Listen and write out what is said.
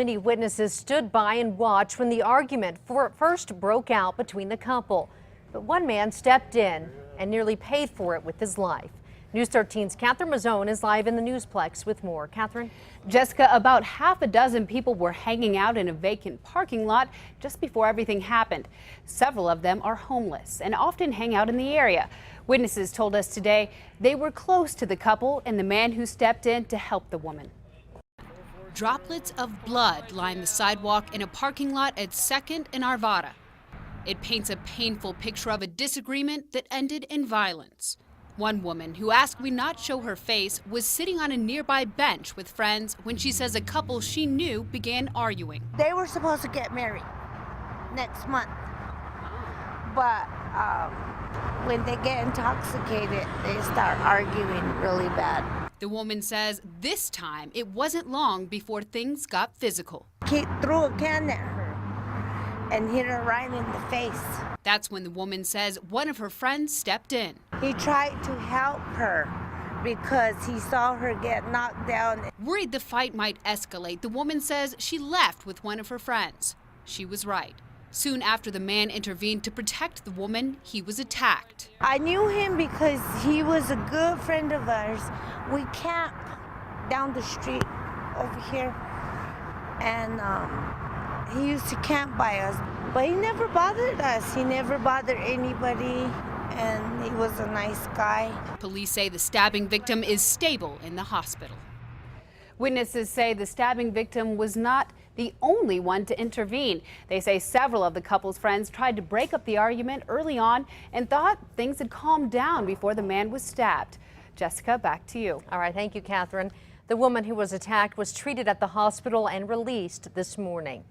Many witnesses stood by and watched when the argument first broke out between the couple. But one man stepped in and nearly paid for it with his life. News 13's Catherine Mazzone is live in the Newsplex with more. Catherine? Jessica, about half a dozen people were hanging out in a vacant parking lot just before everything happened. Several of them are homeless and often hang out in the area. Witnesses told us today they were close to the couple and the man who stepped in to help the woman. Droplets of blood line the sidewalk in a parking lot at 2nd and Arvada. It paints a painful picture of a disagreement that ended in violence. One woman, who asked we not show her face, was sitting on a nearby bench with friends when she says a couple she knew began arguing. They were supposed to get married next month, but when they get intoxicated, they start arguing really bad. The woman says this time it wasn't long before things got physical. He threw a can at her and hit her right in the face. That's when the woman says one of her friends stepped in. He tried to help her because he saw her get knocked down. Worried the fight might escalate, the woman says she left with one of her friends. She was right. Soon after the man intervened to protect the woman, he was attacked. I knew him because he was a good friend of ours. We camp down the street over here, and he used to camp by us. But he never bothered us. He never bothered anybody, and he was a nice guy. Police say the stabbing victim is stable in the hospital. Witnesses say the stabbing victim was not the only one to intervene. They say several of the couple's friends tried to break up the argument early on and thought things had calmed down before the man was stabbed. Jessica, back to you. All right, thank you, Catherine. The woman who was attacked was treated at the hospital and released this morning.